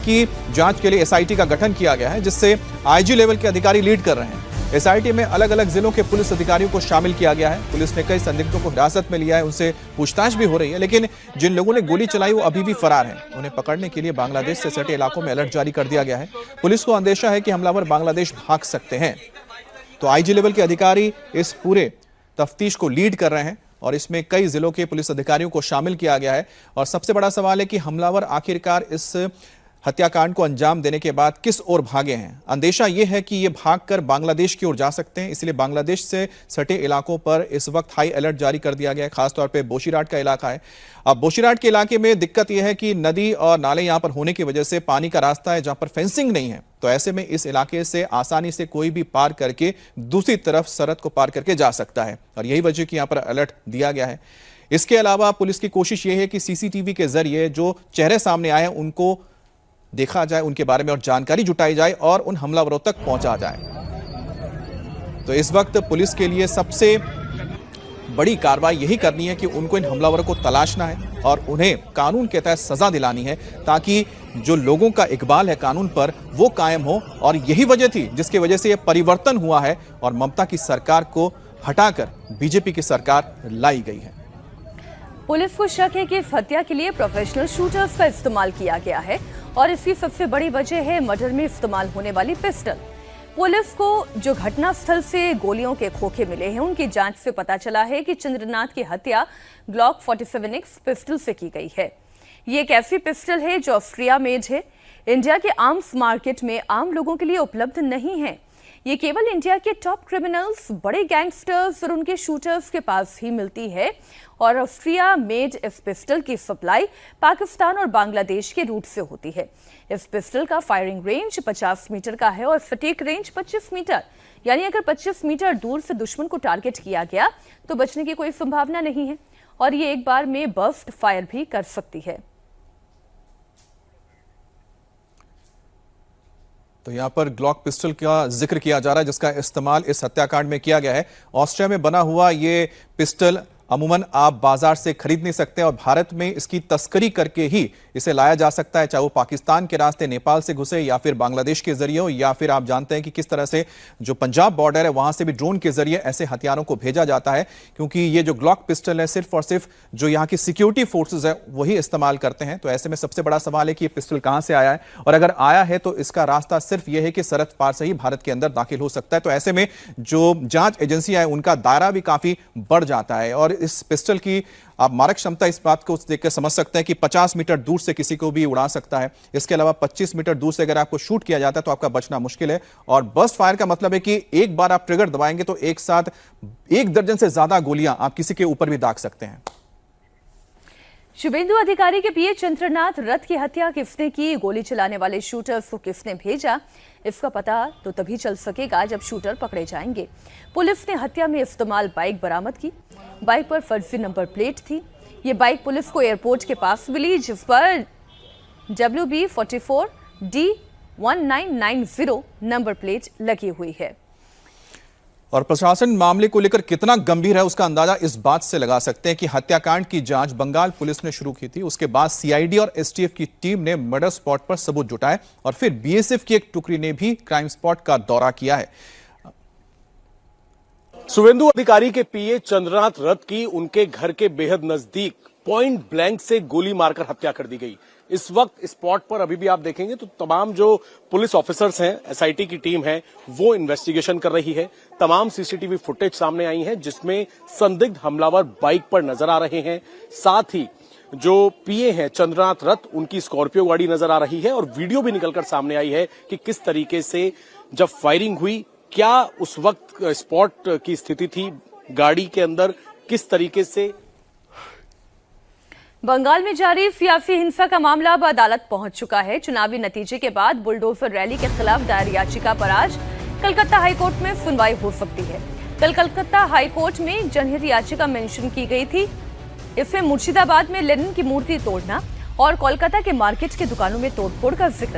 की जांच के लिए एसआईटी का गठन किया गया है, जिससे आईजी लेवल के अधिकारी लीड कर रहे हैं। एसआईटी में अलग अलग जिलों के पुलिस अधिकारियों को शामिल किया गया है। पुलिस ने कई संदिग्धों को हिरासत में लिया है, उनसे पूछताछ भी हो रही है, लेकिन जिन लोगों ने गोली चलाई वो अभी भी फरार हैं। उन्हें पकड़ने के लिए बांग्लादेश से सटे इलाकों में अलर्ट जारी कर दिया गया है। पुलिस को अंदेशा है कि हमलावर बांग्लादेश भाग सकते हैं। तो आईजी लेवल के अधिकारी इस पूरे तफ्तीश को लीड कर रहे हैं और इसमें कई जिलों के पुलिस अधिकारियों को शामिल किया गया है। और सबसे बड़ा सवाल है कि हमलावर आखिरकार इस हत्याकांड को अंजाम देने के बाद किस ओर भागे हैं। अंदेशा यह है कि ये भागकर बांग्लादेश की ओर जा सकते हैं, इसलिए बांग्लादेश से सटे इलाकों पर इस वक्त हाई अलर्ट जारी कर दिया गया है। खासतौर पे बोशीराट का इलाका है। अब बोशीराट के इलाके में दिक्कत यह है कि नदी और नाले यहां पर होने की वजह से पानी का रास्ता है जहां पर फेंसिंग नहीं है, तो ऐसे में इस इलाके से आसानी से कोई भी पार करके दूसरी तरफ सरहद को पार करके जा सकता है और यही वजह कि यहां पर अलर्ट दिया गया है। इसके अलावा पुलिस की कोशिश यह है कि सीसीटीवी के जरिए जो चेहरे सामने आए उनको देखा जाए, उनके बारे में और जानकारी जुटाई जाए और उन हमलावरों तक पहुंचा जाए। तो इस वक्त पुलिस के लिए सबसे बड़ी कार्रवाई यही करनी है कि उनको इन हमलावरों को तलाशना है और उन्हें कानून के तहत सजा दिलानी है, ताकि जो लोगों का इकबाल है कानून पर वो कायम हो। और यही वजह थी जिसकी वजह से यह परिवर्तन हुआ है और ममता की सरकार को हटाकर बीजेपी की सरकार लाई गई है। पुलिस को शक है कि इस हत्या के लिए प्रोफेशनल शूटर्स का इस्तेमाल किया गया है और इसकी सबसे बड़ी वजह है मर्डर में इस्तेमाल होने वाली पिस्टल। पुलिस को जो घटनास्थल से गोलियों के खोखे मिले हैं उनकी जांच से पता चला है कि चंद्रनाथ की हत्या ग्लॉक 47X पिस्टल से की गई है। ये एक ऐसी पिस्टल है जो ऑस्ट्रिया मेड है, इंडिया के आर्म्स मार्केट में आम लोगों के लिए उपलब्ध नहीं है। ये केवल इंडिया के टॉप क्रिमिनल्स, बड़े गैंगस्टर्स और उनके शूटर्स के पास ही मिलती है और ऑस्ट्रिया मेड इस पिस्टल की सप्लाई पाकिस्तान और बांग्लादेश के रूट से होती है। इस पिस्टल का फायरिंग रेंज 50 मीटर का है और सटीक रेंज 25 मीटर, यानी अगर 25 मीटर दूर से दुश्मन को टारगेट किया गया तो बचने की कोई संभावना नहीं है और ये एक बार में बर्स्ट फायर भी कर सकती है। तो यहां पर ग्लॉक पिस्टल का जिक्र किया जा रहा है जिसका इस्तेमाल इस हत्याकांड में किया गया है। ऑस्ट्रिया में बना हुआ ये पिस्टल अमूमन आप बाजार से खरीद नहीं सकते और भारत में इसकी तस्करी करके ही इसे लाया जा सकता है, चाहे वो पाकिस्तान के रास्ते नेपाल से घुसे या फिर बांग्लादेश के जरिए हो, या फिर आप जानते हैं कि किस तरह से जो पंजाब बॉर्डर है वहां से भी ड्रोन के जरिए ऐसे हथियारों को भेजा जाता है। क्योंकि ये जो ग्लॉक पिस्टल है सिर्फ और सिर्फ जो यहाँ की सिक्योरिटी फोर्सेज है वही इस्तेमाल करते हैं। तो ऐसे में सबसे बड़ा सवाल है कि ये पिस्टल कहां से आया है और अगर आया है तो इसका रास्ता सिर्फ यह है कि सरहद पार से ही भारत के अंदर दाखिल हो सकता है। तो ऐसे में जो जांच एजेंसियां हैं उनका दायरा भी काफी बढ़ जाता है और इस पिस्टल की आप मारक क्षमता इस बात को देखकर समझ सकते हैं कि 50 मीटर दूर से किसी को भी उड़ा सकता है। इसके अलावा 25 मीटर दूर से अगर आपको शूट किया जाता है तो आपका बचना मुश्किल है। और बर्स्ट फायर का मतलब है कि एक बार आप ट्रिगर दबाएंगे तो एक साथ 1 दर्जन से ज्यादा गोलियां आप किसी के ऊपर भी दाग सकते हैं। शुभेंदु अधिकारी के पीए चंद्रनाथ रथ की हत्या किसने की, गोली चलाने वाले शूटर्स को किसने भेजा, इसका पता तो तभी चल सकेगा जब शूटर पकड़े जाएंगे। पुलिस ने हत्या में इस्तेमाल बाइक बरामद की। बाइक पर फर्जी नंबर प्लेट थी। ये बाइक पुलिस को एयरपोर्ट के पास मिली जिस पर WB44D1990 नंबर प्लेट लगी हुई है। और प्रशासन मामले को लेकर कितना गंभीर है उसका अंदाजा इस बात से लगा सकते हैं कि हत्याकांड की जांच बंगाल पुलिस ने शुरू की थी। उसके बाद सीआईडी और एसटीएफ की टीम ने मर्डर स्पॉट पर सबूत जुटाए और फिर बीएसएफ की एक टुकड़ी ने भी क्राइम स्पॉट का दौरा किया है। शुभेंदु अधिकारी के पीए चंद्रनाथ रथ की उनके घर के बेहद नजदीक पॉइंट ब्लैंक से गोली मारकर हत्या कर दी गई। इस वक्त स्पॉट पर अभी भी आप देखेंगे तो तमाम जो पुलिस ऑफिसर्स हैं, एसआईटी की टीम है, वो इन्वेस्टिगेशन कर रही है। तमाम सीसीटीवी फुटेज सामने आई है जिसमें संदिग्ध हमलावर बाइक पर नजर आ रहे हैं। साथ ही जो पीए हैं चंद्रनाथ रथ, उनकी स्कॉर्पियो गाड़ी नजर आ रही है और वीडियो भी निकलकर सामने आई है कि किस तरीके से जब फायरिंग हुई, क्या उस वक्त स्पॉट की स्थिति थी गाड़ी के अंदर, किस तरीके से। बंगाल में जारी सियासी हिंसा का मामला अब अदालत पहुंच चुका है। चुनावी नतीजे के बाद बुलडोजर रैली के खिलाफ दायर याचिका पर आज कलकत्ता हाईकोर्ट में सुनवाई हो सकती है। कल कलकत्ता हाईकोर्ट में जनहित याचिका मेंशन की गई थी। इसमें मुर्शिदाबाद में लेनिन की मूर्ति तोड़ना और कोलकाता के मार्केट के दुकानों में तोड़फोड़ का जिक्र